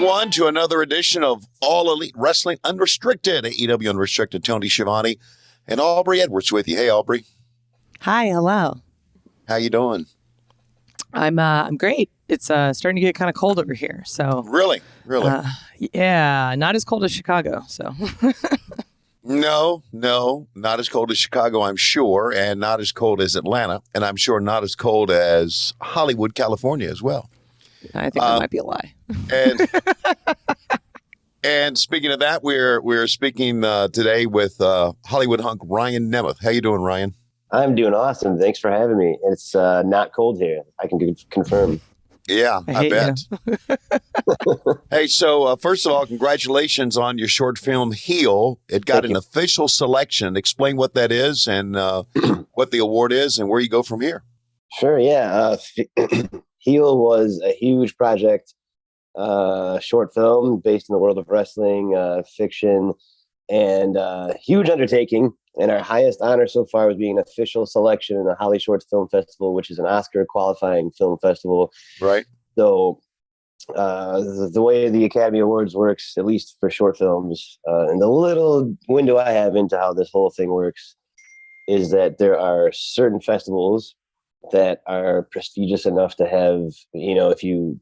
everyone, to another edition of All Elite Wrestling Unrestricted. AEW Unrestricted, Tony Schiavone and Aubrey Edwards with you. Hey, Aubrey. Hi, hello. How you doing? I'm great. It's starting to get kind of cold over here. So Really? Yeah, not as cold as Chicago. So No, not as cold as Chicago, I'm sure, and not as cold as Atlanta, and I'm sure not as cold as Hollywood, California as well. I think that might be a lie. And speaking of that, we're speaking today with Hollywood hunk Ryan Nemeth. How you doing, Ryan? I'm doing awesome. Thanks for having me. It's not cold here. I can confirm. Yeah, I bet. Hey, so first of all, congratulations on your short film, Heel. It got an official selection. Explain what that is and what the award is and where you go from here. Sure, yeah. Heel was a huge project, short film based in the world of wrestling, fiction, and huge undertaking. And our highest honor so far was being an official selection in the Holly Short Film Festival, which is an Oscar qualifying film festival. Right. So the way the Academy Awards works, at least for short films, and the little window I have into how this whole thing works is that there are certain festivals that are prestigious enough to have, if you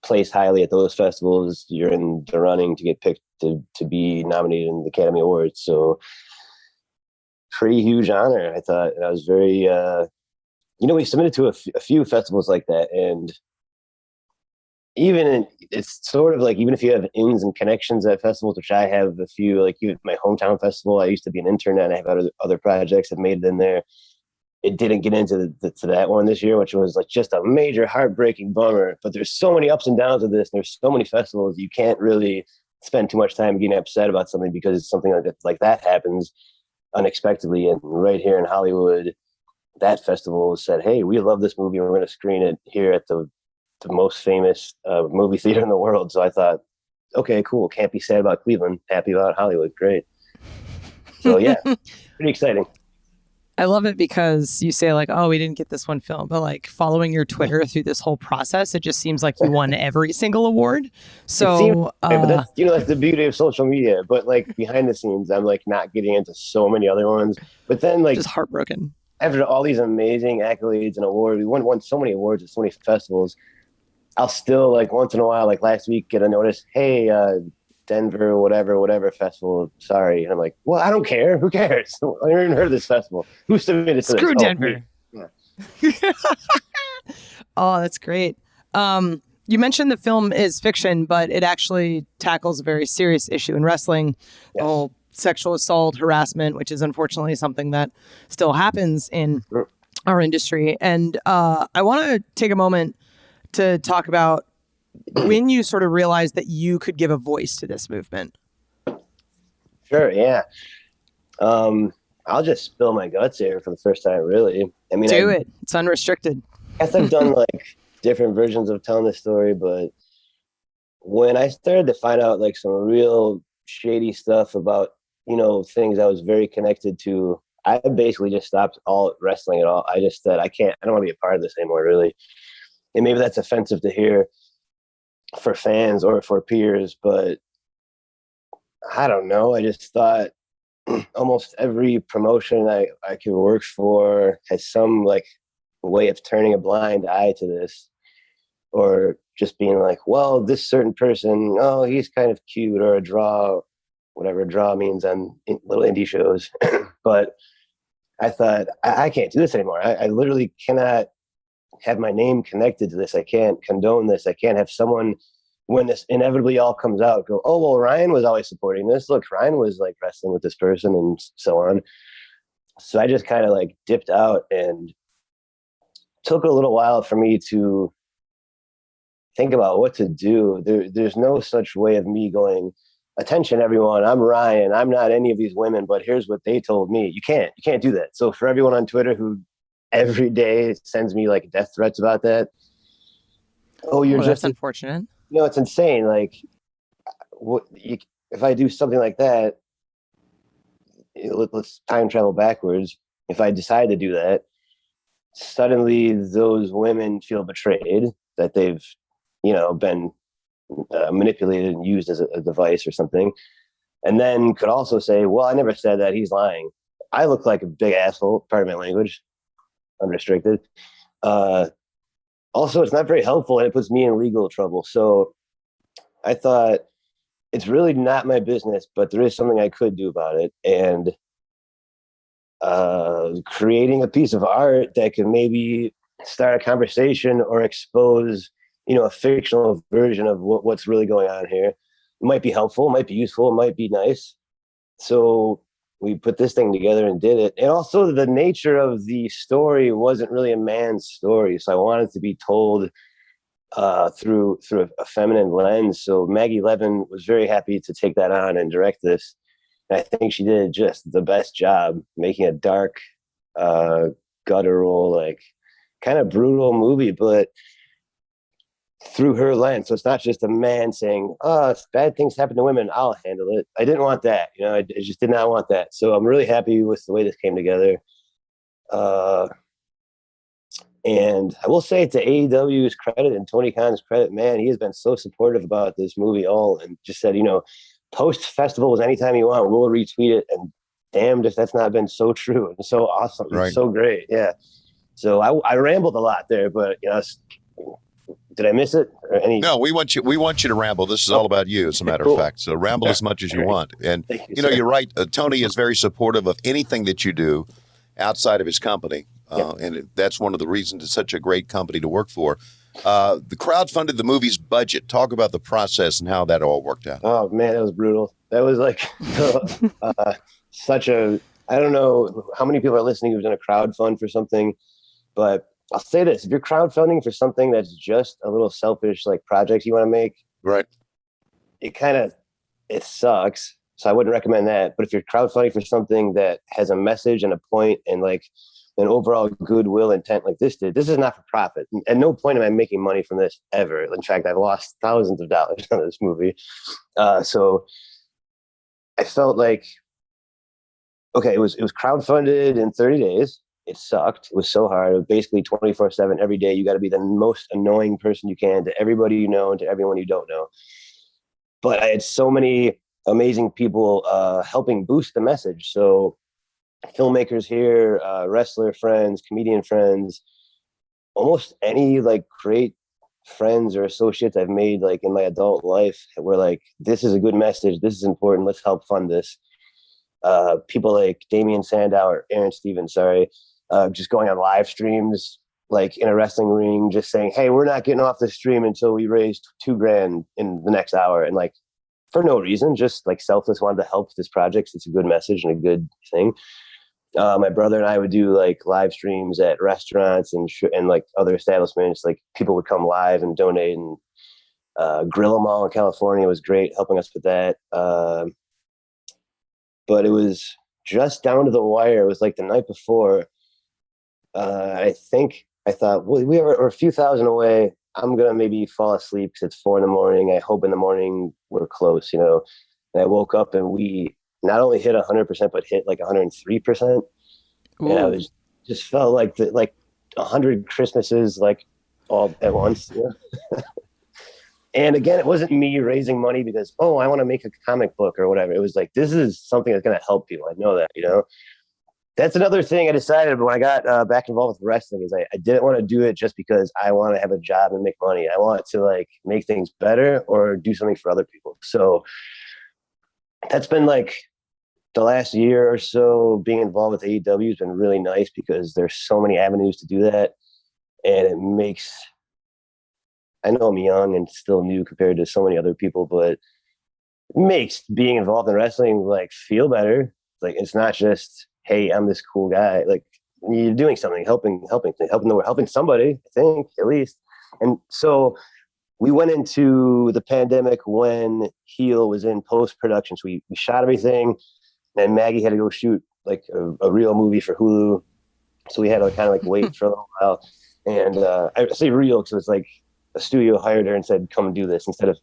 place highly at those festivals, you're in the running to get picked to be nominated in the Academy Awards. So pretty huge honor, I thought. And I was very, we submitted to a few festivals like that. And it's sort of like, even if you have ins and connections at festivals, which I have a few, like my hometown festival, I used to be an intern and I have other projects that made it in there. It didn't get into to that one this year, which was like just a major heartbreaking bummer. But there's so many ups and downs of this. And there's so many festivals. You can't really spend too much time getting upset about something because something like that happens unexpectedly. And right here in Hollywood, that festival said, hey, we love this movie. We're going to screen it here at the most famous movie theater in the world. So I thought, okay, cool. Can't be sad about Cleveland. Happy about Hollywood. Great. So yeah, pretty exciting. I love it because you say like, oh, we didn't get this one film, but like following your Twitter through this whole process, it just seems like you won every single award. So, but that's, that's the beauty of social media. But like behind the scenes, I'm like not getting into so many other ones. But then like just heartbroken after all these amazing accolades and awards, we won so many awards at so many festivals. I'll still like once in a while, like last week, get a notice, hey, Denver, whatever festival. Sorry. And I'm like, well, I don't care. Who cares? I never even heard of this festival. Who submitted to this? Screw Denver. Yeah. Oh, that's great. You mentioned the film is fiction, but it actually tackles a very serious issue in wrestling. Yes. Oh, sexual assault, harassment, which is unfortunately something that still happens in our industry. And I want to take a moment to talk about when you sort of realized that you could give a voice to this movement. Sure, yeah. I'll just spill my guts here for the first time, really. I mean, Do it. It's unrestricted. I guess I've done like different versions of telling this story, but when I started to find out like some real shady stuff about, things I was very connected to, I basically just stopped all wrestling at all. I just said, I don't want to be a part of this anymore, really. And maybe that's offensive to hear for fans or for peers, but I don't know. I just thought almost every promotion I could work for has some like way of turning a blind eye to this, or just being like, well, this certain person, oh, he's kind of cute, or a draw, whatever draw means on little indie shows. But I thought, I can't do this anymore. I literally cannot have my name connected to this. I can't condone this. I can't have someone, when this inevitably all comes out, go, oh, well, Ryan was always supporting this. Look, Ryan was like wrestling with this person and so on. So I just kind of like dipped out, and took a little while for me to think about what to do. There's no such way of me going, attention, everyone, I'm Ryan. I'm not any of these women, but here's what they told me. You can't do that. So for everyone on Twitter who every day sends me like death threats about that, That's unfortunate. It's insane. Like, if I do something like that, let's time travel backwards. If I decide to do that, suddenly those women feel betrayed, that they've, been manipulated and used as a device or something. And then could also say, well, I never said that. He's lying. I look like a big asshole, pardon my language, unrestricted. Also, it's not very helpful, and it puts me in legal trouble. So I thought, it's really not my business, but there is something I could do about it. And creating a piece of art that can maybe start a conversation or expose, a fictional version of what's really going on here. It might be helpful, might be useful, it might be nice. So we put this thing together and did it. And also the nature of the story wasn't really a man's story. So I wanted to be told through a feminine lens. So Maggie Levin was very happy to take that on and direct this. And I think she did just the best job making a dark, guttural, like kind of brutal movie, but through her lens. So it's not just a man saying, oh, bad things happen to women, I'll handle it. I didn't want that. I just did not want that. So I'm really happy with the way this came together. And I will say, to AEW's credit and Tony Khan's credit, man, he has been so supportive about this movie and just said, post festivals anytime you want, we'll retweet it. And damned if that's not been so true and so awesome. Right. So great. Yeah. So I rambled a lot there, but did I miss it? Or No, we want you to ramble. This is all about you, as a matter of fact. So ramble as much as you want. And you're right. Tony is very supportive of anything that you do outside of his company. And that's one of the reasons it's such a great company to work for. The crowd funded the movie's budget. Talk about the process and how that all worked out. Oh man, that was brutal. That was like I don't know how many people are listening who've done a crowdfund for something, but I'll say this: if you're crowdfunding for something that's just a little selfish, like projects you want to make, right? It sucks. So I wouldn't recommend that. But if you're crowdfunding for something that has a message and a point and like an overall goodwill intent like this did, this is not for profit. At no point am I making money from this ever. In fact, I've lost thousands of dollars on this movie. So I felt like, okay, it was crowdfunded in 30 days. It sucked. It was so hard. It was basically 24/7 every day. You got to be the most annoying person you can to everybody you know and to everyone you don't know. But I had so many amazing people helping boost the message. So filmmakers here, wrestler friends, comedian friends, almost any like great friends or associates I've made like in my adult life were like, this is a good message. This is important. Let's help fund this. People like Damian Sandow or Aaron Stevens, just going on live streams, like in a wrestling ring, just saying, hey, we're not getting off the stream until we raise $2,000 in the next hour. And like, for no reason, just like selfless, wanted to help this project. It's a good message and a good thing. My brother and I would do like live streams at restaurants and like other establishments. Like people would come live and donate, and Grill 'Em All in California was great, helping us with that. But it was just down to the wire. It was like the night before. I thought, well, we're a few thousand away. I'm going to maybe fall asleep because it's 4 a.m. I hope in the morning we're close, And I woke up and we not only hit 100%, but hit like 103%. Ooh. And I just felt like 100 Christmases, like all at once. And again, it wasn't me raising money because, I want to make a comic book or whatever. It was like, this is something that's going to help people. I know that, That's another thing I decided when I got back involved with wrestling is I didn't want to do it just because I want to have a job and make money. I want to like make things better or do something for other people. So that's been like the last year or so being involved with AEW has been really nice because there's so many avenues to do that. And it makes, I know I'm young and still new compared to so many other people, but it makes being involved in wrestling like feel better. Like it's not just, hey, I'm this cool guy. Like you're doing something, helping somebody, I think, at least. And so we went into the pandemic when Heel was in post-production. So we shot everything, and Maggie had to go shoot like a real movie for Hulu. So we had to kind of like wait for a little while. And I say real because it was like a studio hired her and said, come and do this instead of,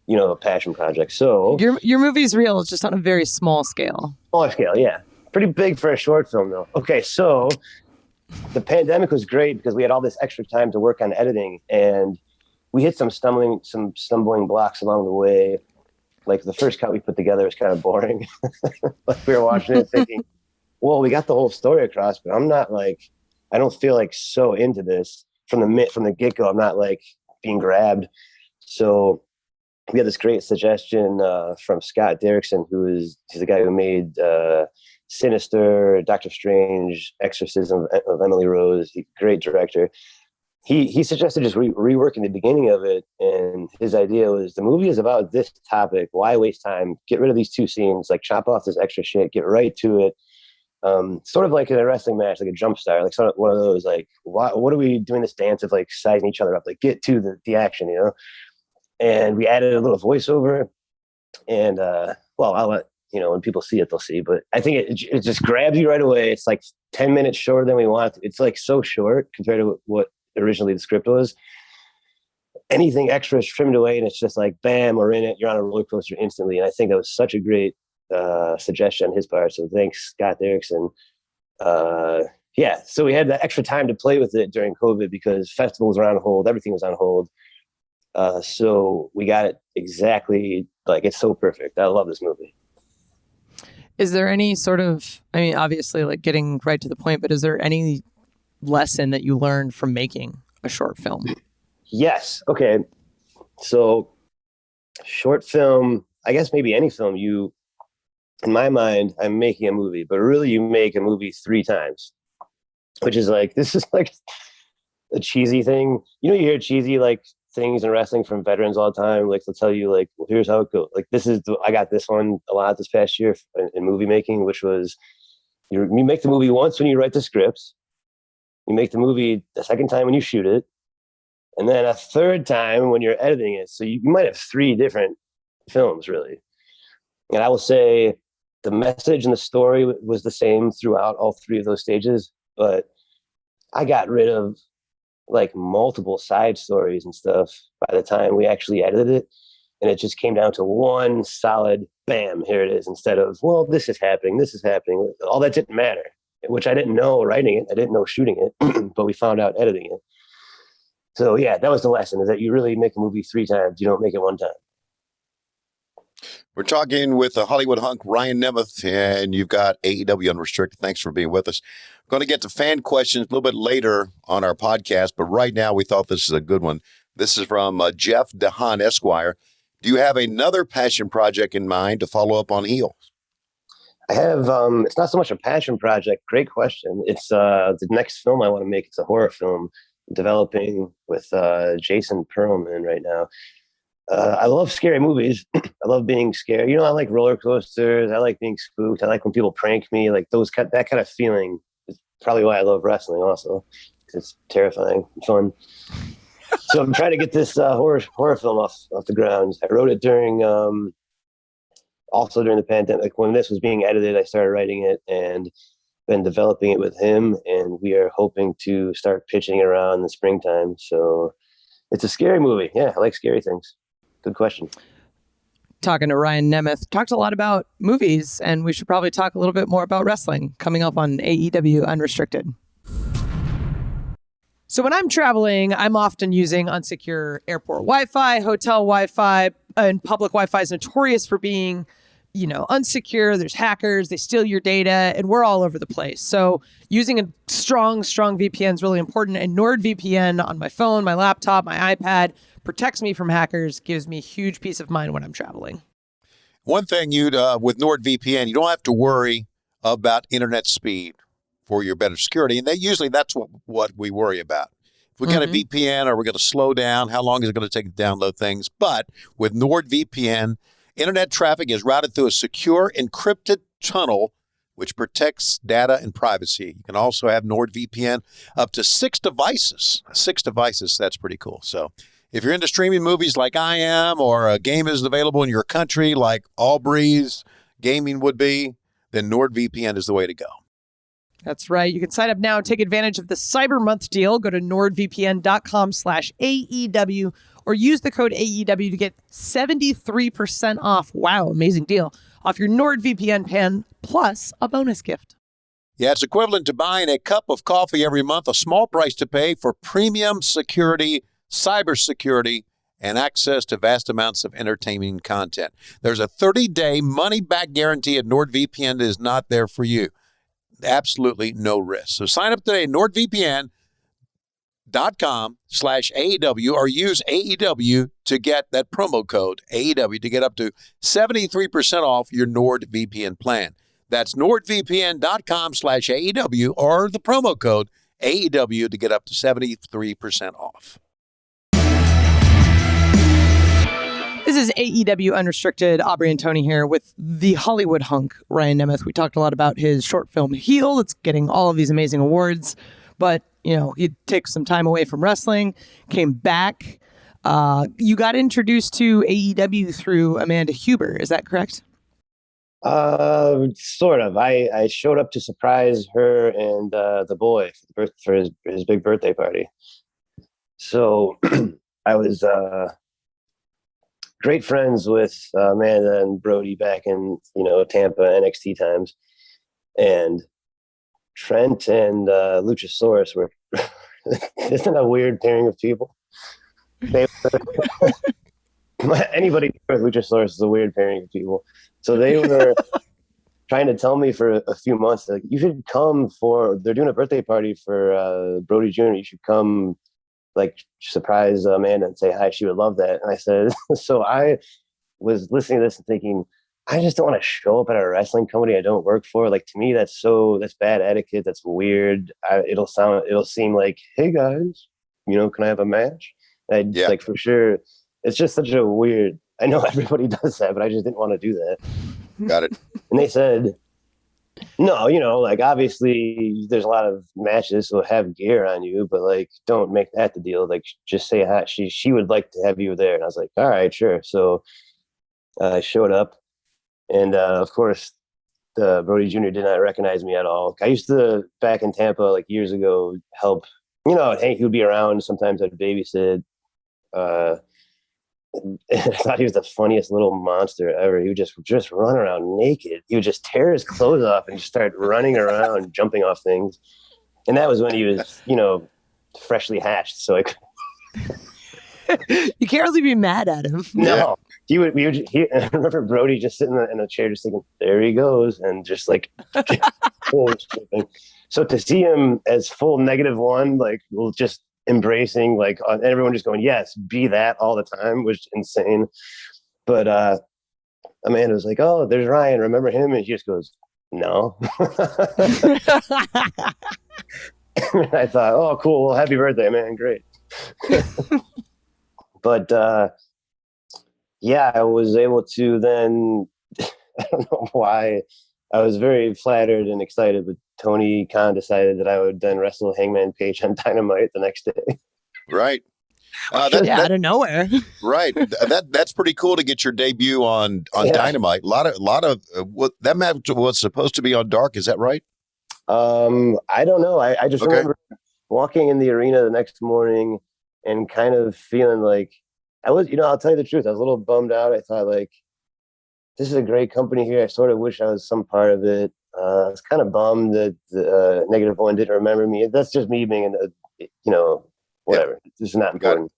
a passion project. So your movie's real. It's just on a very small scale. Smaller scale, yeah. Pretty big for a short film, though. Okay, so the pandemic was great because we had all this extra time to work on editing, and we hit some stumbling blocks along the way. Like the first cut we put together was kind of boring. Like we were watching it thinking, well, we got the whole story across, but I don't feel like so into this from the get-go. I'm not like being grabbed. So we had this great suggestion from Scott Derrickson, he's the guy who made Sinister, Doctor Strange, Exorcism of Emily Rose. Great director. He suggested just reworking the beginning of it, and his idea was the movie is about this topic. Why waste time? Get rid of these 2 scenes, like chop off this extra shit, get right to it. Sort of like in a wrestling match, like a jump start, like sort of one of those, like, what are we doing this dance of like sizing each other up? Like get to the action, you know? And we added a little voiceover, and I'll let, when people see it, they'll see, but I think it just grabs you right away. It's like 10 minutes shorter than we want. It's like so short compared to what originally the script was. Anything extra is trimmed away, and it's just like, bam, we're in it. You're on a roller coaster instantly. And I think that was such a great suggestion on his part. So thanks, Scott Derrickson. So we had that extra time to play with it during COVID because festivals were on hold. Everything was on hold. So we got it exactly, like, it's so perfect. I love this movie. Is there any sort of, obviously, like getting right to the point, but is there any lesson that you learned from making a short film? Yes. Okay. So short film, I guess maybe any film, in my mind, I'm making a movie, but really you make a movie 3 times, which is like, this is like a cheesy thing. You hear cheesy, like, things in wrestling from veterans all the time. Like, they'll tell you, like, well, here's how it goes. Like, I got this one a lot this past year in movie making, which was you make the movie once when you write the scripts, you make the movie the second time when you shoot it, and then a third time when you're editing it. So you might have 3 different films, really. And I will say the message and the story was the same throughout all 3 of those stages, but I got rid of like multiple side stories and stuff by the time we actually edited it. And it just came down to one solid, bam, here it is, instead of, well, this is happening. All that didn't matter, which I didn't know writing it. I didn't know shooting it, but we found out editing it. So yeah, that was the lesson, is that you really make a movie 3 times. You don't make it 1 time. We're talking with the Hollywood hunk, Ryan Nemeth, and you've got AEW Unrestricted. Thanks for being with us. Going to get to fan questions a little bit later on our podcast, but right now we thought this is a good one. This is from Jeff DeHaan, Esquire. Do you have another passion project in mind to follow up on Heel? I have. It's not so much a passion project. Great question. It's the next film I want to make. It's a horror film I'm developing with Jason Perlman right now. I love scary movies. I love being scared. I like roller coasters. I like being spooked. I like when people prank me. Like that kind of feeling is probably why I love wrestling also. It's terrifying and fun. So I'm trying to get this horror film off the ground. I wrote it during also during the pandemic. Like when this was being edited, I started writing it and been developing it with him. And we are hoping to start pitching it around the springtime. So it's a scary movie. Yeah, I like scary things. Good question. Talking to Ryan Nemeth, talked a lot about movies, and we should probably talk a little bit more about wrestling coming up on AEW Unrestricted. So when I'm traveling, I'm often using unsecure airport Wi-Fi, hotel Wi-Fi, and public Wi-Fi is notorious for being, unsecure. There's hackers, they steal your data, and we're all over the place. So using a strong VPN is really important. And NordVPN on my phone, my laptop, my iPad protects me from hackers, gives me huge peace of mind when I'm traveling. One thing with NordVPN, you don't have to worry about internet speed for your better security. And that's what we worry about. If we got a VPN, are we going to slow down? How long is it going to take to download things? But with NordVPN, internet traffic is routed through a secure encrypted tunnel, which protects data and privacy. You can also have NordVPN up to 6 devices. 6 devices, that's pretty cool. So if you're into streaming movies like I am, or a game is available in your country like Aubrey's gaming would be, then NordVPN is the way to go. That's right. You can sign up now and take advantage of the Cyber Month deal. Go to nordvpn.com/AEW or use the code AEW to get 73% off. Wow, amazing deal. Off your NordVPN plan plus a bonus gift. Yeah, it's equivalent to buying a cup of coffee every month, a small price to pay for premium security cybersecurity, and access to vast amounts of entertaining content. There's a 30-day money-back guarantee at NordVPN that is not there for you. Absolutely no risk. So sign up today at NordVPN.com/AEW or use AEW to get that promo code AEW to get up to 73% off your NordVPN plan. That's NordVPN.com/AEW or the promo code AEW to get up to 73% off. This is AEW Unrestricted. Aubrey and Tony here with the Hollywood hunk, Ryan Nemeth. We talked a lot about his short film Heel. It's getting all of these amazing awards. But, you know, he took some time away from wrestling, came back. You got introduced to AEW through Amanda Huber. Is that correct? Sort of. I showed up to surprise her and the boy for his big birthday party. So I was great friends with Amanda and Brody back in, Tampa NXT times. And Trent and Luchasaurus were isn't a weird pairing of people? They anybody with Luchasaurus is a weird pairing of people. So they were trying to tell me for a few months, like, you should come they're doing a birthday party for Brody Jr. You should come, like, surprise Amanda and say hi. She would love that. And I said, so I was listening to this and thinking, I just don't want to show up at a wrestling company I don't work for. Like, to me, that's bad etiquette. That's weird. It'll seem like, hey guys, can I have a match? Like, for sure. It's just such a weird, I know everybody does that, but I just didn't want to do that. Got it. And they said, no, like, obviously there's a lot of matches, so have gear on you, but, like, don't make that the deal. Like, just say hi. She would like to have you there. And I was like, all right, sure. So I showed up, and of course, Brody Jr. did not recognize me at all. I used to, back in Tampa, like, years ago, help, Hank, he would be around. Sometimes I'd babysit. I thought he was the funniest little monster ever. He would just run around naked. He would just tear his clothes off and just start running around, jumping off things. And that was when he was, freshly hatched. So you can't really be mad at him. No, I remember Brody just sitting in a chair, just thinking, there he goes, and just like, so to see him as full -1, like, just embracing, like, everyone just going, yes, be that all the time, was insane. But Amanda was like, oh, there's Ryan, remember him? And she just goes, no. I thought, oh, cool, well, happy birthday, man, great. But I was able to then, I don't know why, I was very flattered and excited, but Tony Khan decided that I would then wrestle Hangman Page on Dynamite the next day. Right. Out of nowhere. Right. That's pretty cool to get your debut on Dynamite. A lot of what that match was supposed to be on Dark. Is that right? I don't know. I just remember walking in the arena the next morning and kind of feeling like I was, I'll tell you the truth. I was a little bummed out. I thought, like, this is a great company here. I sort of wish I was some part of it. I was kind of bummed that the -1 didn't remember me. That's just me being, whatever. Yeah. This is not important.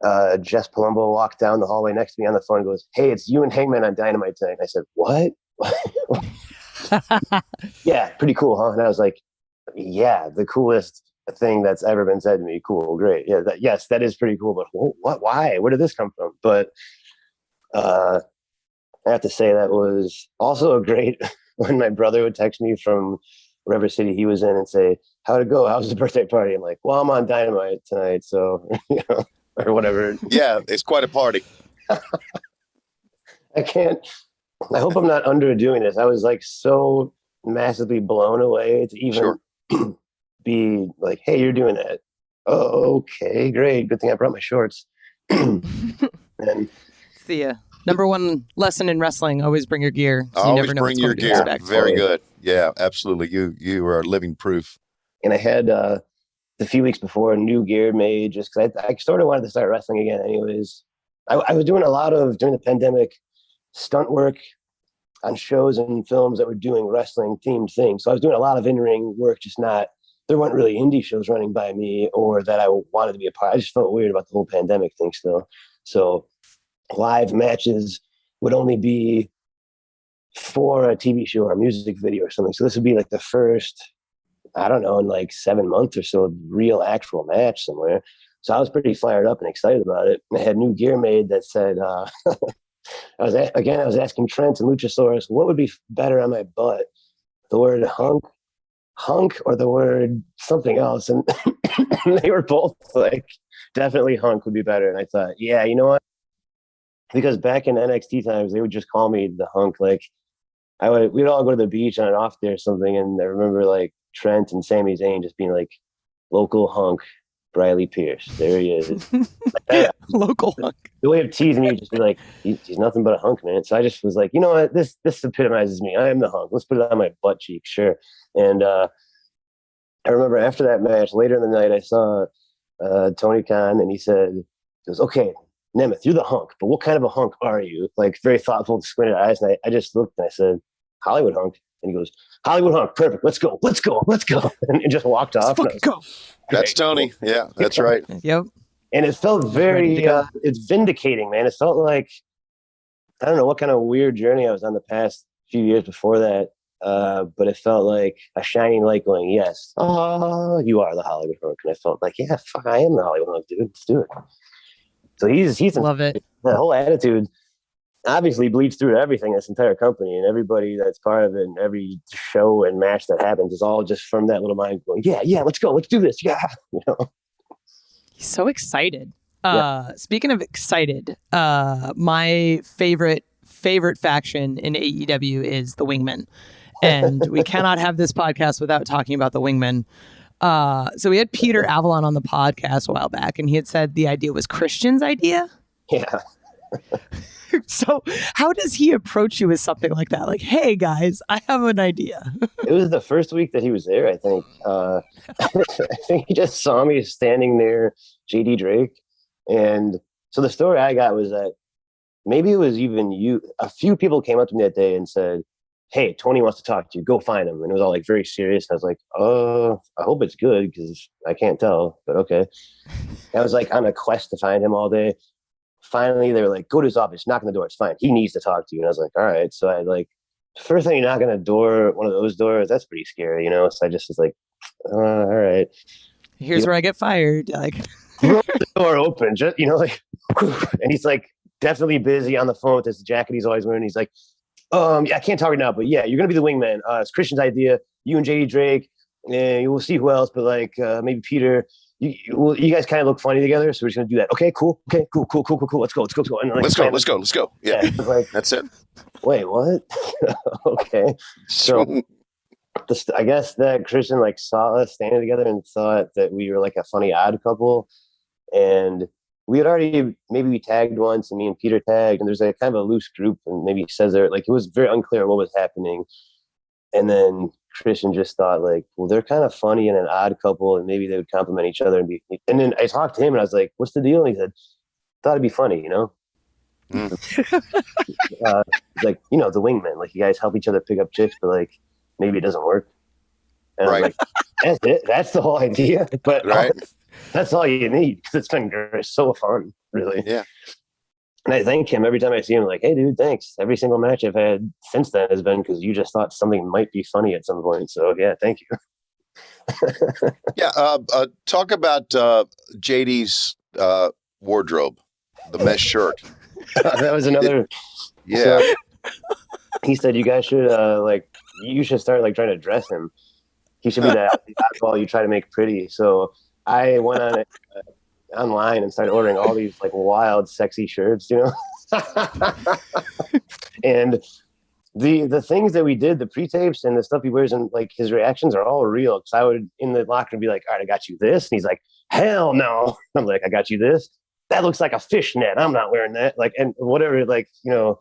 But, Jess Palumbo walked down the hallway next to me on the phone and goes, hey, it's you and Hangman on Dynamite tonight. And I said, what? Yeah, pretty cool, huh? And I was like, yeah, the coolest thing that's ever been said to me. Cool, great. Yeah, that is pretty cool. But what? Why? Where did this come from? But I have to say that was also a great when my brother would text me from whatever city he was in and say, how'd it go? How was the birthday party? I'm like, well, I'm on Dynamite tonight, so, or whatever. Yeah, it's quite a party. I hope I'm not underdoing this. I was, like, so massively blown away to even be like, hey, you're doing that. Oh, okay, great. Good thing I brought my shorts. And it's the number one lesson in wrestling: always bring your gear. So always you never know bring your gear. Very good. Yeah, absolutely. You are living proof. And I had the few weeks before new gear made just because I sort of wanted to start wrestling again. Anyways, I was doing a lot of during the pandemic stunt work on shows and films that were doing wrestling themed things. So I was doing a lot of in-ring work, just not there weren't really indie shows running by me or that I wanted to be a part. I just felt weird about the whole pandemic thing still. So live matches would only be for a TV show or a music video or something. So this would be like the first, I don't know, in like 7 months or so, real actual match somewhere. So I was pretty fired up and excited about it. I had new gear made that said, I was asking Trent and Luchasaurus, what would be better on my butt? The word hunk or the word something else? And they were both like, definitely hunk would be better. And I thought, yeah, you know what? Because back in NXT times, they would just call me the hunk. Like we'd all go to the beach on an off day or something. And I remember like Trent and Sami Zayn just being like, local hunk, Briley Pierce. There he is. Like local hunk. The way of teasing me would just be like, he's nothing but a hunk, man. So I just was like, you know what? This epitomizes me. I am the hunk. Let's put it on my butt cheek. Sure. And I remember after that match, later in the night, I saw Tony Khan and he goes, okay, Nemeth, you're the hunk, but what kind of a hunk are you? Like very thoughtful, squinted eyes. And I just looked and I said, Hollywood hunk. And he goes, Hollywood hunk, perfect. Let's go. And just walked off. Let's go. That's Tony. Yeah, that's right. Yep. And it felt very, it's vindicating, man. It felt like, I don't know what kind of weird journey I was on the past few years before that. But it felt like a shining light going, yes, you are the Hollywood hunk. And I felt like, yeah, fuck, I am the Hollywood hunk, dude. Let's do it. So he's love it. The whole attitude obviously bleeds through to everything, this entire company, and everybody that's part of it, and every show and match that happens is all just from that little mind going, yeah, let's go, let's do this, yeah. You know? He's so excited. Yeah. Speaking of excited, my favorite faction in AEW is the Wingmen, and we cannot have this podcast without talking about the Wingmen. So we had Peter Avalon on the podcast a while back, and he had said the idea was Christian's idea. Yeah. So how does he approach you with something like that? Like, hey guys, I have an idea. It was the first week that he was there, I think. I think he just saw me standing near JD Drake. And so the story I got was that maybe it was even you. A few people came up to me that day and said, hey, Tony wants to talk to you. Go find him. And it was all like very serious. And I was like, I hope it's good because I can't tell, but okay. I was like on a quest to find him all day. Finally, they were like, go to his office, knock on the door. It's fine. He needs to talk to you. And I was like, all right. So I first time you knock on a door, one of those doors, that's pretty scary, you know? So I just was like, all right. Here's where I get fired. Like, throw the door open, just, you know, like, and he's like definitely busy on the phone with this jacket he's always wearing. He's like, yeah, I can't talk right now, but yeah, you're going to be the wingman. It's Christian's idea. You and JD Drake, and we'll see who else, but like maybe Peter. You guys kind of look funny together, so we're just gonna do that. Okay, cool. Okay, cool. Let's go. And like, Let's go. Yeah, like, that's it. Wait, what? Okay, so I guess that Christian like saw us standing together and thought that we were like a funny odd couple, and we had already we tagged once, and me and Peter tagged, and there's like kind of a loose group, and maybe he says there like it was very unclear what was happening, and then Christian just thought like, well, they're kind of funny and an odd couple, and maybe they would compliment each other and then I talked to him and I was like, what's the deal? And he said, thought it'd be funny, you know. Like, you know, the wingman, like you guys help each other pick up chicks, but like maybe it doesn't work. And right. I was like, that's it. That's the whole idea. But right. That's all you need because it's been so fun, really. Yeah. And I thank him every time I see him, like, hey, dude, thanks. Every single match I've had since then has been because you just thought something might be funny at some point. So, yeah, thank you. Yeah. Talk about JD's wardrobe, the mesh shirt. That was another. Yeah. So, he said, you guys should, you should start, like, trying to dress him. He should be that oddball you try to make pretty. So I went on it. Online and started ordering all these like wild sexy shirts, you know. And the things that we did, the pre-tapes and the stuff he wears and like his reactions are all real, because I would in the locker room be like, all right, I got you this, and he's like, hell no. I'm like, I got you this, that looks like a fishnet, I'm not wearing that, like, and whatever, like, you know,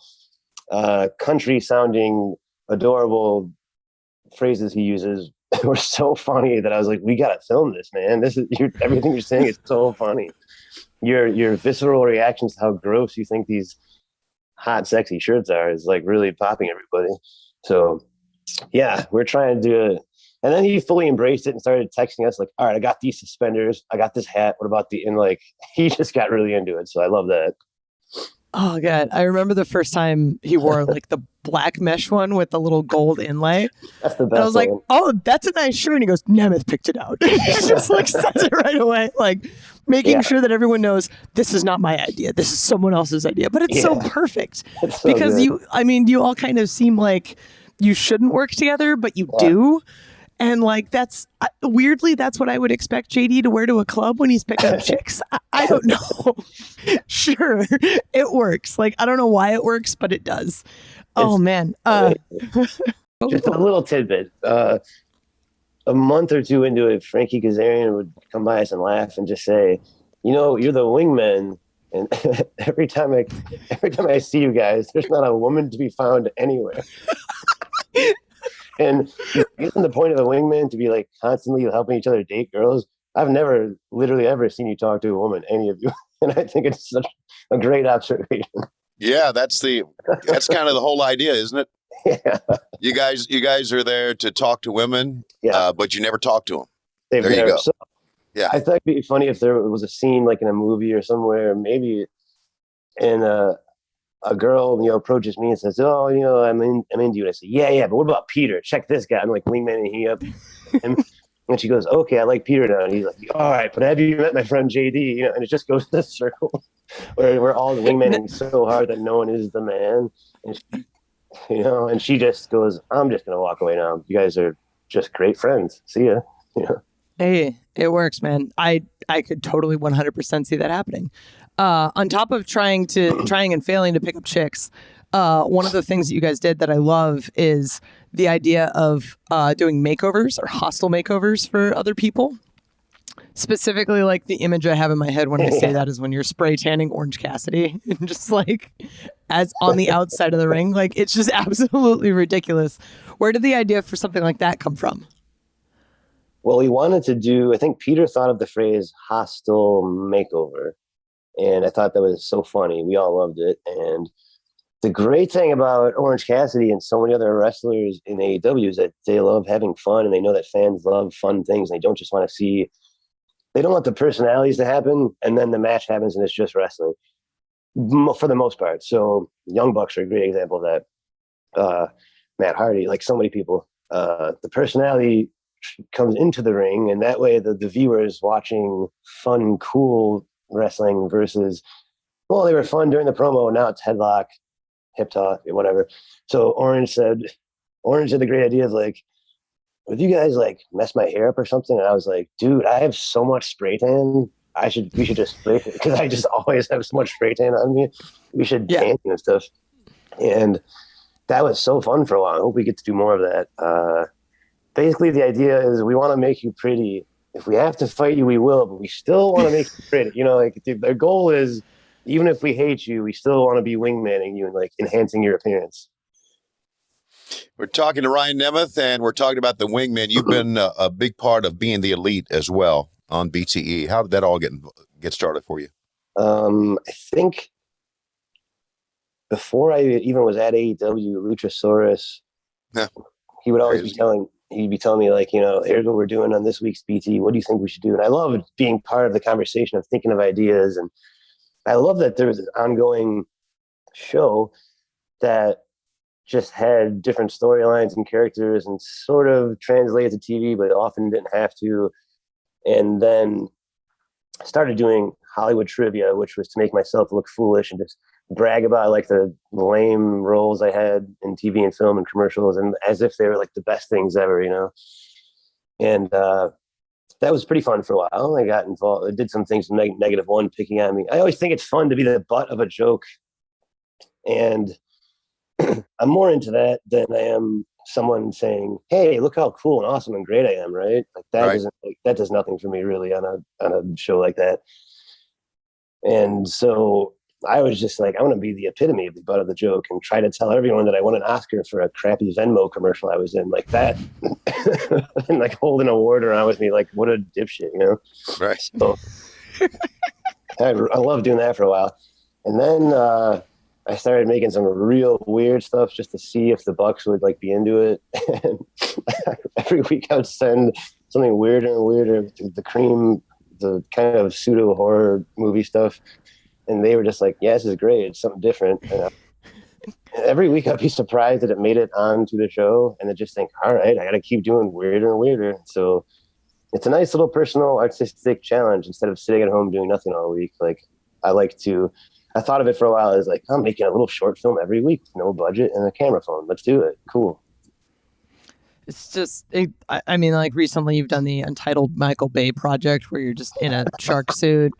country sounding adorable phrases he uses were so funny that I was like, we gotta film this, man. This is everything you're saying is so funny. Your visceral reactions to how gross you think these hot, sexy shirts are is like really popping everybody. So yeah, we're trying to do And then he fully embraced it and started texting us like, all right, I got these suspenders. I got this hat. What about and like, he just got really into it. So I love that. Oh, God. I remember the first time he wore like the black mesh one with the little gold inlay. That's the best. And I was like, oh, that's a nice shirt. And he goes, Nemeth picked it out. He just like says it right away. Like making sure that everyone knows this is not my idea. This is someone else's idea. But it's so perfect it's so because good. you all kind of seem like you shouldn't work together, but you do. And like, that's weirdly, that's what I would expect JD to wear to a club when he's picking up chicks. I don't know. Sure. It works. Like, I don't know why it works, but it does. Oh man. Just a little tidbit. A month or two into it, Frankie Kazarian would come by us and laugh and just say, you're the wingmen. And every time I see you guys, there's not a woman to be found anywhere. And isn't the point of a wingman to be like constantly helping each other date girls? I've never literally ever seen you talk to a woman, any of you. And I think it's such a great observation. Yeah, that's kind of the whole idea, isn't it? Yeah. You guys are there to talk to women, but you never talk to them. There you go. So, yeah. I thought it'd be funny if there was a scene like in a movie or somewhere, maybe in a girl, approaches me and says, "Oh, I'm into you." And I say, "Yeah, but what about Peter? Check this guy." I'm like wingmaning he up, and she goes, "Okay, I like Peter now." And he's like, "All right, but have you met my friend JD?" And it just goes in a circle where we're all wingmaning so hard that no one is the man, and she just goes, "I'm just gonna walk away now. You guys are just great friends. See ya." Hey, it works, man. I could totally 100% see that happening. On top of trying and failing to pick up chicks, one of the things that you guys did that I love is the idea of doing makeovers or hostile makeovers for other people. Specifically, like the image I have in my head when I say that is when you're spray tanning Orange Cassidy, and just like as on the outside of the ring, like it's just absolutely ridiculous. Where did the idea for something like that come from? Well, we wanted to do. I think Peter thought of the phrase "hostile makeover." And I thought that was so funny. We all loved it. And the great thing about Orange Cassidy and so many other wrestlers in AEW is that they love having fun, and they know that fans love fun things. And they don't just want to see, they don't want the personalities to happen, and then the match happens and it's just wrestling for the most part. So Young Bucks are a great example of that. Matt Hardy, like so many people, the personality comes into the ring, and that way the viewer is watching fun, cool wrestling versus, well, they were fun during the promo, now it's headlock, hip toss, whatever. So Orange had the great idea of like, would you guys like mess my hair up or something? And I was like, dude, I have so much spray tan. We should just spray it, because I just always have so much spray tan on me. We should tan and stuff. And that was so fun for a while. I hope we get to do more of that. Basically, the idea is we want to make you pretty. If we have to fight you, we will, but we still want to make you pretty. Like their goal is, even if we hate you, we still want to be wingmanning you and like enhancing your appearance. We're talking to Ryan Nemeth, and we're talking about the Wingman. You've been a big part of being the elite as well on BTE. How did that all get started for you? I think before I even was at AEW, Luchasaurus, he would always he'd be telling me like, here's what we're doing on this week's BT. What do you think we should do? And I love being part of the conversation of thinking of ideas. And I love that there was an ongoing show that just had different storylines and characters and sort of translated to TV, but often didn't have to. And then I started doing Hollywood trivia, which was to make myself look foolish and just brag about like the lame roles I had in TV and film and commercials, and as if they were like the best things ever, And that was pretty fun for a while. I got involved. I did some things with Negative One picking on me. I always think it's fun to be the butt of a joke, and I'm more into that than I am someone saying, "Hey, look how cool and awesome and great I am!" Right? Like that that does nothing for me really on a show like that. And so I was just like, I want to be the epitome of the butt of the joke and try to tell everyone that I won an Oscar for a crappy Venmo commercial I was in, like that, and like hold an award around with me, like what a dipshit, Right. So I love doing that for a while, and then I started making some real weird stuff just to see if the Bucks would like be into it. And every week I would send something weirder and weirder to the Cream, the kind of pseudo horror movie stuff. And they were just like, yeah, this is great. It's something different. And every week I'd be surprised that it made it onto the show. And I just think, all right, I got to keep doing weirder and weirder. So it's a nice little personal artistic challenge instead of sitting at home doing nothing all week. Like I thought of it for a while as like, I'm making a little short film every week, no budget and a camera phone. Let's do it. Cool. It's just, I mean, like recently you've done the Untitled Michael Bay project where you're just in a shark suit.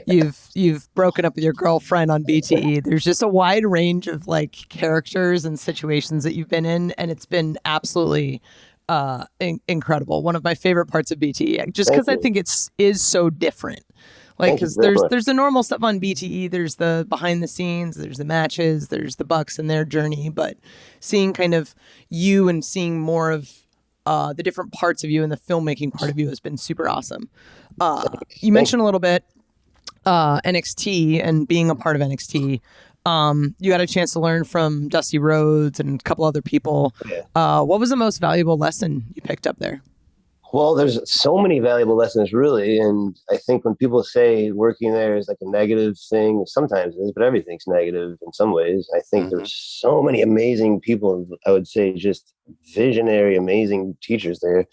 You've broken up with your girlfriend on BTE. There's just a wide range of like characters and situations that you've been in, and it's been absolutely incredible. One of my favorite parts of BTE, just because I think is so different. Like, because there's the normal stuff on BTE, there's the behind the scenes, there's the matches, there's the Bucks and their journey, but seeing kind of you and seeing more of the different parts of you and the filmmaking part of you has been super awesome. You mentioned a little bit NXT and being a part of NXT. You got a chance to learn from Dusty Rhodes and a couple other people. What was the most valuable lesson you picked up there? Well, there's so many valuable lessons, really. And I think when people say working there is like a negative thing, sometimes it is, but everything's negative in some ways. I think there's so many amazing people, I would say just visionary, amazing teachers there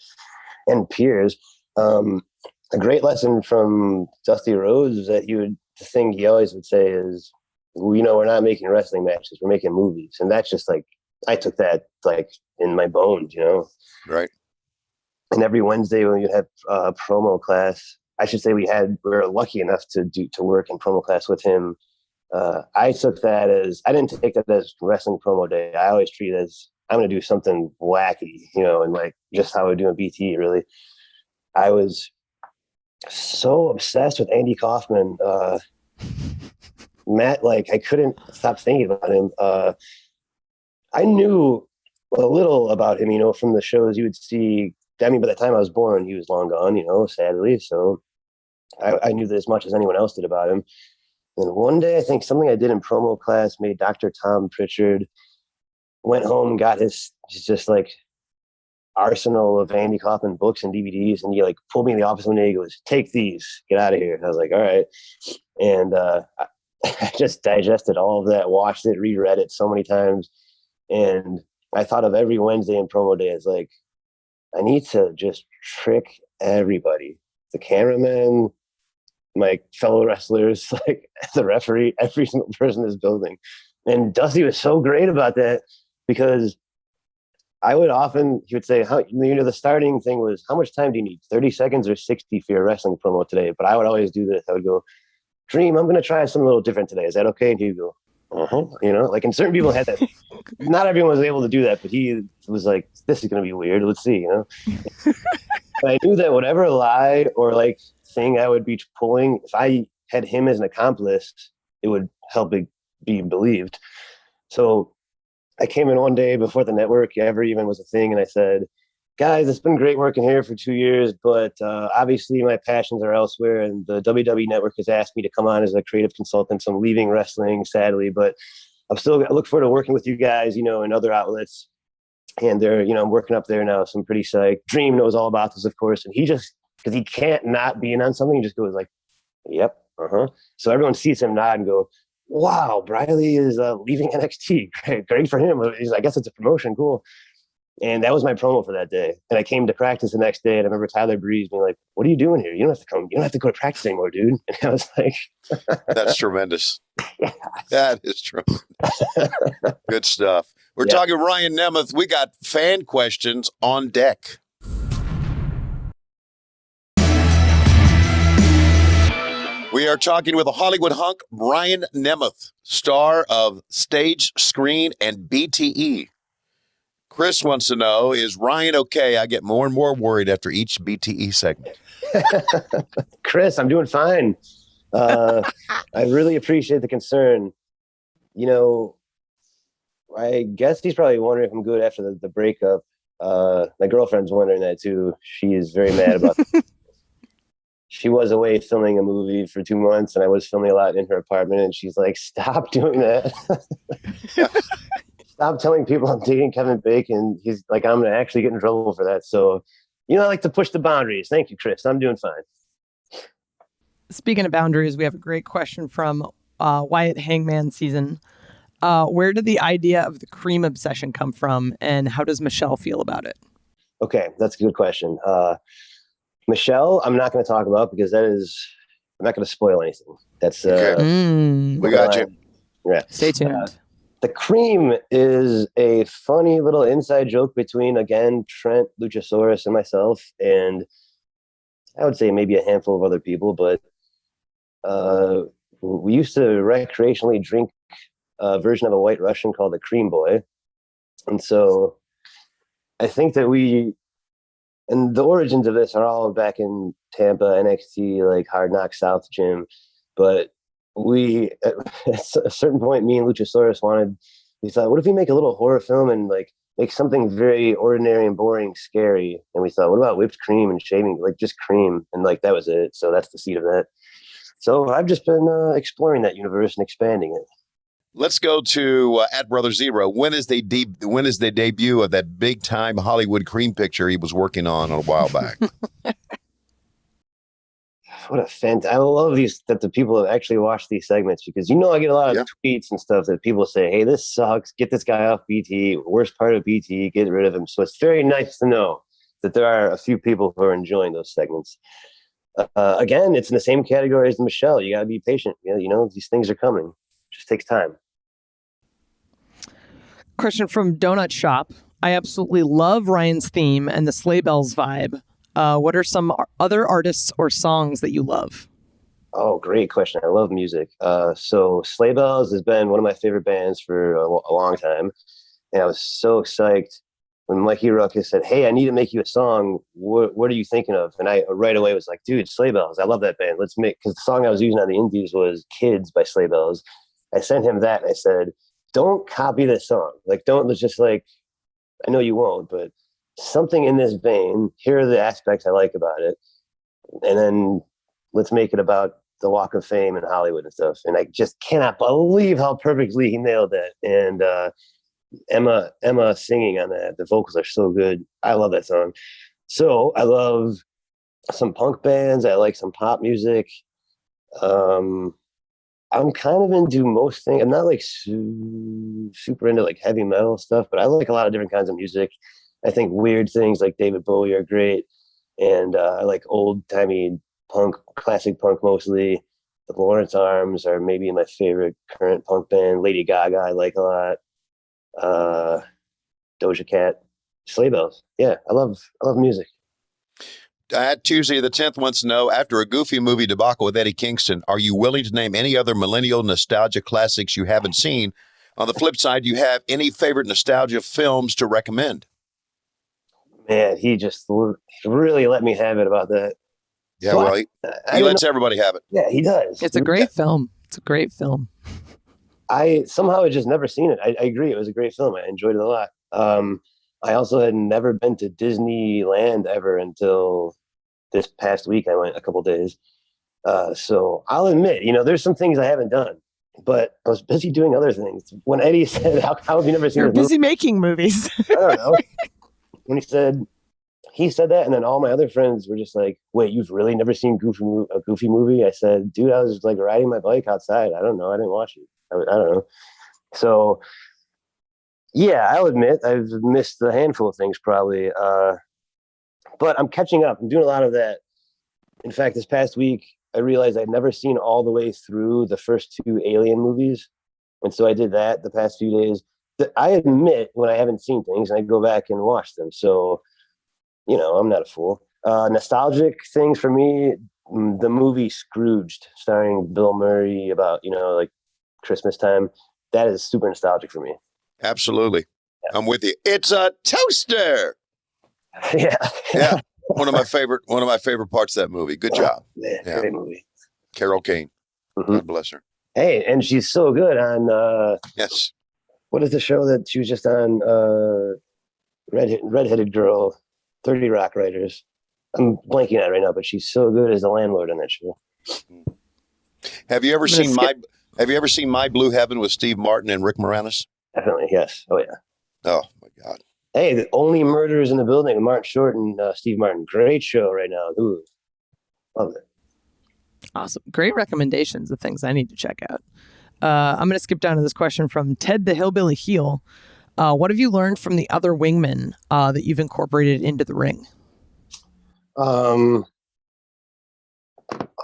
and peers. A great lesson from Dusty Rhodes is that the thing he always would say is, we're not making wrestling matches, we're making movies. And that's just like, I took that like in my bones, Right. And every Wednesday when we would have promo class, I should say we were lucky enough to work in promo class with him. I took that I didn't take that as wrestling promo day. I always treat it as I'm going to do something wacky, and like just how I do in BT, really. I was so obsessed with Andy Kaufman. Matt, like I couldn't stop thinking about him. I knew a little about him, from the shows you would see. I mean, by the time I was born, he was long gone, sadly. So I knew that as much as anyone else did about him. And one day, I think something I did in promo class made Dr. Tom Pritchard went home and got his just like arsenal of Andy Kaufman books and DVDs. And he like pulled me in the office one day. He goes, "Take these, get out of here." And I was like, all right. And I just digested all of that, watched it, reread it so many times. And I thought of every Wednesday in promo day as like, I need to just trick everybody, the cameraman, my fellow wrestlers, like the referee, every single person in this building. And Dusty was so great about that because he would say, the starting thing was, how much time do you need? 30 seconds or 60 for your wrestling promo today? But I would always do this. I would go, Dream, I'm going to try something a little different today. Is that okay? And he'd go, like, and certain people had that. Not everyone was able to do that, but he was like, this is going to be weird. Let's see, But I knew that whatever lie or like thing I would be pulling, if I had him as an accomplice, it would help it be believed. So I came in one day before the network ever even was a thing. And I said, guys, it's been great working here for 2 years, but obviously my passions are elsewhere. And the WWE network has asked me to come on as a creative consultant. So I'm leaving wrestling, sadly, but I look forward to working with you guys, in other outlets. And they're, I'm working up there now. So I'm pretty psyched. Dream knows all about this, of course. And he just, because he can't not be in on something, he just goes like, yep, So everyone sees him nod and go, wow, Briley is leaving NXT. Great for him. I guess it's a promotion. Cool. And that was my promo for that day. And I came to practice the next day, and I remember Tyler Breeze being like, "What are you doing here? You don't have to come. You don't have to go to practice anymore, dude." And I was like, "That's tremendous. That is tremendous. Good stuff." We're talking Ryan Nemeth. We got fan questions on deck. We are talking with a Hollywood hunk, Ryan Nemeth, star of Stage, Screen, and BTE. Chris wants to know, is Ryan okay? I get more and more worried after each BTE segment. Chris, I'm doing fine. I really appreciate the concern. I guess he's probably wondering if I'm good after the breakup. My girlfriend's wondering that too. She is very mad about she was away filming a movie for 2 months, and I was filming a lot in her apartment, and she's like, "Stop doing that." Stop telling people I'm dating Kevin Bacon. He's like, I'm going to actually get in trouble for that. So, I like to push the boundaries. Thank you, Chris. I'm doing fine. Speaking of boundaries, we have a great question from Wyatt Hangman Season. Where did the idea of the cream obsession come from, and how does Michelle feel about it? Okay, that's a good question. Michelle, I'm not going to talk about because I'm not going to spoil anything. That's we got you. Yeah. Stay tuned. The cream is a funny little inside joke between, again, Trent, Luchasaurus, and myself, and I would say maybe a handful of other people, but we used to recreationally drink a version of a White Russian called the Cream Boy. And so I think that and the origins of this are all back in Tampa, NXT, like Hard Knock South gym, but at a certain point, me and Luchasaurus we thought, what if we make a little horror film and like make something very ordinary and boring scary? And we thought, what about whipped cream and shaving, like just cream? And like, that was it. So that's the seed of that. So I've just been exploring that universe and expanding it. Let's go to at Brother Zero. When is the debut of that big time Hollywood cream picture he was working on a while back? What a I love that the people have actually watched these segments, because I get a lot of tweets and stuff that people say, hey, this sucks, get this guy off BT, worst part of BT, get rid of him. So it's very nice to know that there are a few people who are enjoying those segments. Again, it's in the same category as Michelle. You got to be patient. These things are coming. It just takes time. Question from Donut Shop. I absolutely love Ryan's theme and the Sleigh Bells vibe. What are some other artists or songs that you love? Oh, great question. I love music. So Sleigh Bells has been one of my favorite bands for a long time. And I was so psyched when Mikey Ruckus said, hey, I need to make you a song. What are you thinking of? And I right away was like, dude, Sleigh Bells. I love that band. Because the song I was using on the Indies was Kids by Sleigh Bells. I sent him that and I said, don't copy this song. Like, let's just like, I know you won't, but something in this vein. Here are the aspects I like about it. And then let's make it about the Walk of Fame in Hollywood and stuff. And I just cannot believe how perfectly he nailed that. And Emma singing on that. The vocals are so good. I love that song. So I love some punk bands. I like some pop music. I'm kind of into most things. I'm not like super into like heavy metal stuff, but I like a lot of different kinds of music. I think weird things like David Bowie are great. And I like old timey punk, classic punk mostly. The Lawrence Arms are maybe my favorite current punk band. Lady Gaga I like a lot. Doja Cat, Sleigh Bells. Yeah, I love music. Tuesday the 10th wants to know, after a Goofy movie debacle with Eddie Kingston, are you willing to name any other millennial nostalgia classics you haven't seen? On the flip side, do you have any favorite nostalgia films to recommend? Man, he just really let me have it about that. Yeah, so well, he lets everybody have it. Yeah, he does. It's a great film. It's a great film. I somehow had just never seen it. I agree. It was a great film. I enjoyed it a lot. I also had never been to Disneyland ever until this past week. I went a couple days. So I'll admit, there's some things I haven't done, but I was busy doing other things. When Eddie said, how have you never seen You're busy making movies. I don't know. When he said that, and then all my other friends were just like, wait, you've really never seen a Goofy movie? I said, dude, I was like riding my bike outside. I don't know. I didn't watch it. I don't know. So yeah, I'll admit I've missed a handful of things probably. But I'm catching up. I'm doing a lot of that. In fact, this past week, I realized I'd never seen all the way through the first 2 Alien movies. And so I did that the past few days. I admit when I haven't seen things and I go back and watch them. So, I'm not a fool. Nostalgic things for me, the movie Scrooged, starring Bill Murray about, like Christmas time. That is super nostalgic for me. Absolutely. Yeah. I'm with you. It's a toaster. Yeah. One of my favorite parts of that movie. Good job. Man, yeah. Great movie. Carol Kane. Mm-hmm. God bless her. Hey, and she's so good on yes. What is the show that she was just on? Redheaded girl, 30 Rock writers. I'm blanking on it right now, but she's so good as a landlord on that show. Have you ever seen My Blue Heaven with Steve Martin and Rick Moranis? Definitely, yes. Oh, yeah. Oh, my God. Hey, the Only Murders in the Building with Martin Short and Steve Martin. Great show right now. Ooh, love it. Awesome. Great recommendations of things I need to check out. I'm going to skip down to this question from Ted the Hillbilly Heel. What have you learned from the other wingmen that you've incorporated into the ring? Other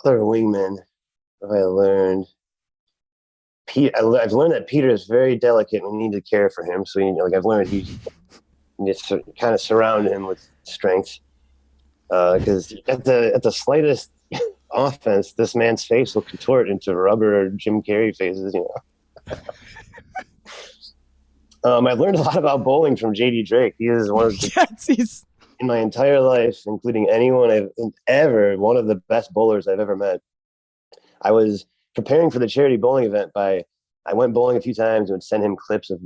wingmen, what have I learned? I've learned that Peter is very delicate and we need to care for him. So, I've learned you just kind of surround him with strength. Because at the slightest offense, this man's face will contort into rubber or Jim Carrey faces, I've learned a lot about bowling from JD Drake. He is one of the, in my entire life, including anyone I've ever, one of the best bowlers I've ever met. I was preparing for the charity bowling event I went bowling a few times and would send him clips of,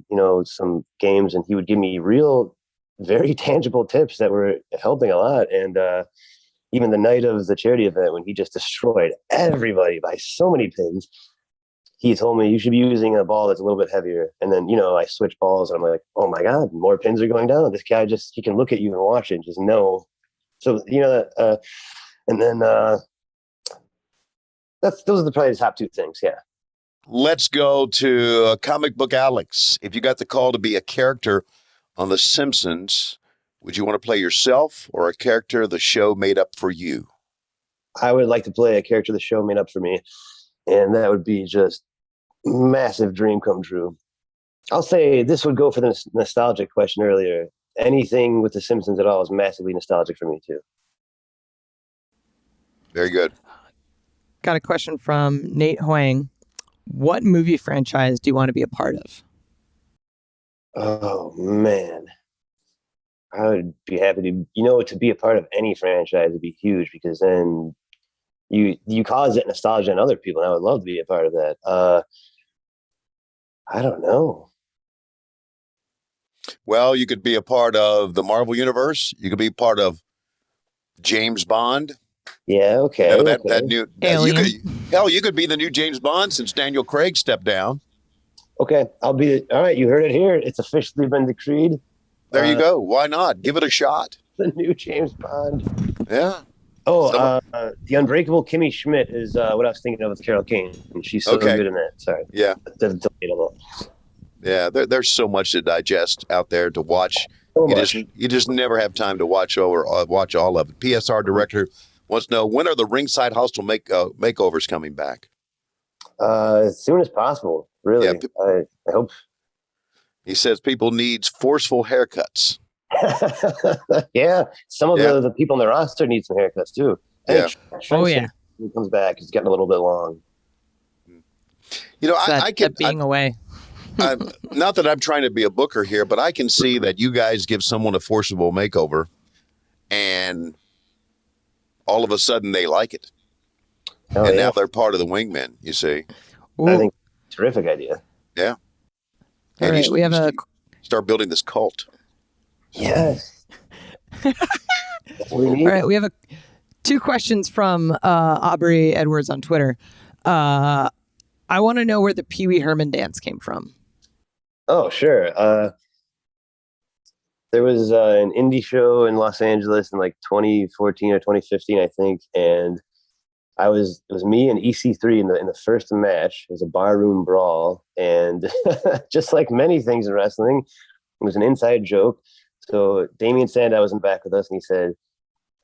some games, and he would give me real, very tangible tips that were helping a lot. And even the night of the charity event, when he just destroyed everybody by so many pins, he told me you should be using a ball that's a little bit heavier. And then, I switch balls and I'm like, oh my God, more pins are going down. This guy he can look at you and watch it and just know. So, and then those are probably the top two things. Yeah. Let's go to Comic Book Alex. If you got the call to be a character on The Simpsons, would you want to play yourself or a character the show made up for you? I would like to play a character the show made up for me. And that would be just massive dream come true. I'll say this would go for the nostalgic question earlier. Anything with The Simpsons at all is massively nostalgic for me too. Very good. Got a question from Nate Huang. What movie franchise do you want to be a part of? Oh, man. I would be happy to be a part of any franchise would be huge, because then you cause that nostalgia in other people, and I would love to be a part of that. I don't know. Well, you could be a part of the Marvel Universe. You could be part of James Bond. Yeah, okay. That new Alien. You could be the new James Bond since Daniel Craig stepped down. Okay, all right. You heard it here. It's officially been decreed. There you go. Why not? Give it a shot. The new James Bond. Yeah. Oh, the Unbreakable Kimmy Schmidt is what I was thinking of with Carol Kane, and she's so good in that. Sorry. Yeah. Delayed a little. Yeah. There's so much to digest out there to watch. You just never have time to watch all of it. PSR director wants to know, when are the Ringside Hostel makeovers coming back? As soon as possible. Really. Yeah, I hope. He says people needs forceful haircuts. Yeah, some of the people in the roster need some haircuts too. Yeah. When he comes back, he's getting a little bit long. I kept being away. Not that I'm trying to be a booker here, but I can see that you guys give someone a forcible makeover, and all of a sudden they like it, now they're part of the wingmen. You see, I think terrific idea. Yeah. All right, we have start building this cult. Yes. All right, we have two questions from Aubrey Edwards on Twitter. I want to know where the Pee Wee Herman dance came from. Oh, sure. There was an indie show in Los Angeles in like 2014 or 2015, I think, and it was me and EC3 in the first match. It was a barroom brawl, and just like many things in wrestling, it was an inside joke. So Damian Sandow was in the back with us, and he said,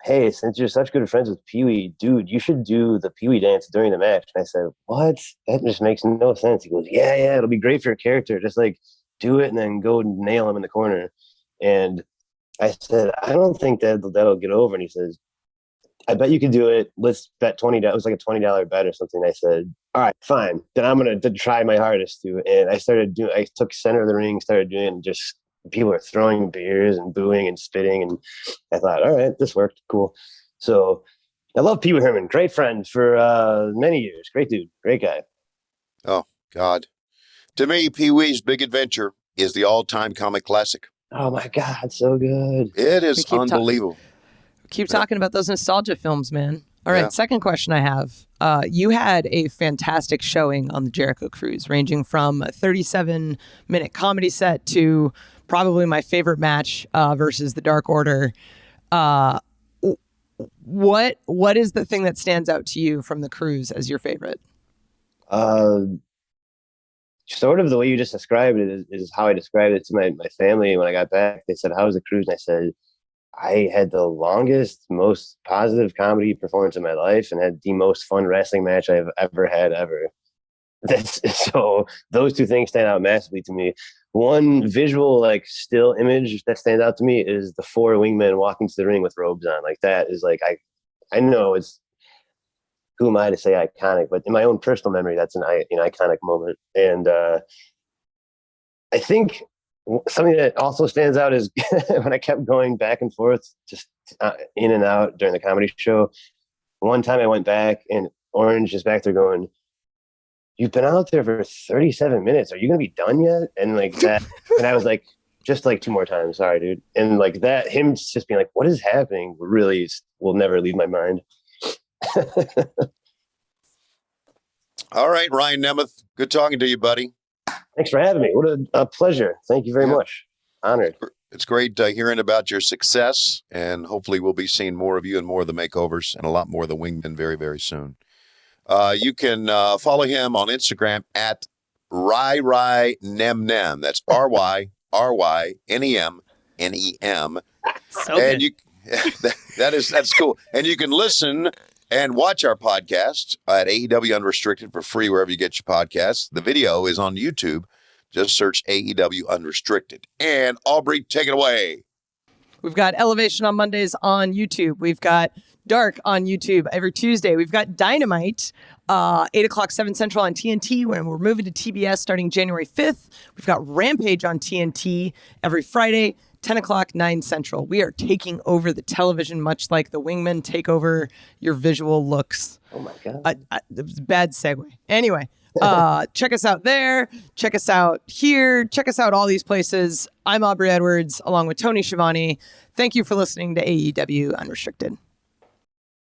"Hey, since you're such good friends with Pee Wee, dude, you should do the Pee Wee dance during the match." And I said, "What? That just makes no sense." He goes, "Yeah, it'll be great for your character. Just like do it and then go nail him in the corner." And I said, "I don't think that'll get over." And he says, "I bet you could do it. Let's bet $20." It was like a $20 bet or something. I said, "All right, fine. Then I'm going to try my hardest to." And I took center of the ring, started doing it, and just people were throwing beers and booing and spitting. And I thought, all right, this worked. Cool. So I love Pee Wee Herman. Great friend for many years. Great dude. Great guy. Oh, God. To me, Pee Wee's Big Adventure is the all-time comic classic. Oh, my God. So good. It is unbelievable. Keep talking about those nostalgia films, man. All right, Yeah. second question I have. You had a fantastic showing on the Jericho Cruise, ranging from a 37-minute comedy set to probably my favorite match versus the Dark Order. What is the thing that stands out to you from the cruise as your favorite? Sort of the way you just described it is how I described it to my family when I got back. They said, "How was the cruise?" And I said, I had the longest, most positive comedy performance in my life and had the most fun wrestling match I've ever had ever. So those two things stand out massively to me. One visual, like, still image that stands out to me is the 4 wingmen walking to the ring with robes on. Like, that is like, I know it's, who am I to say iconic, but in my own personal memory, that's an iconic moment. And I think something that also stands out is when I kept going back and forth, just in and out during the comedy show. One time I went back and Orange is back there going, "You've been out there for 37 minutes. Are you going to be done yet?" And like that. And I was like, just like 2 more times. Sorry, dude. And like that, him just being like, "What is happening?" really will never leave my mind. All right, Ryan Nemeth. Good talking to you, buddy. Thanks for having me. What a pleasure. Thank you very much. Honored. It's great hearing about your success, and hopefully we'll be seeing more of you and more of the makeovers and a lot more of the wingmen very, very soon. You can follow him on Instagram at RyRyNemNem. That's RyRyNemNem. So And good. that's cool. And you can listen and watch our podcast at AEW Unrestricted for free wherever you get your podcasts. The video is on YouTube. Just search AEW Unrestricted. And Aubrey, take it away. We've got Elevation on Mondays on YouTube. We've got Dark on YouTube every Tuesday. We've got Dynamite, 8 o'clock, 7 Central on TNT, when we're moving to TBS starting January 5th. We've got Rampage on TNT every Friday, 10 o'clock, 9 Central. We are taking over the television, much like the wingmen take over your visual looks. Oh, my God. It was a bad segue. Anyway, check us out there. Check us out here. Check us out all these places. I'm Aubrey Edwards, along with Tony Schiavone. Thank you for listening to AEW Unrestricted.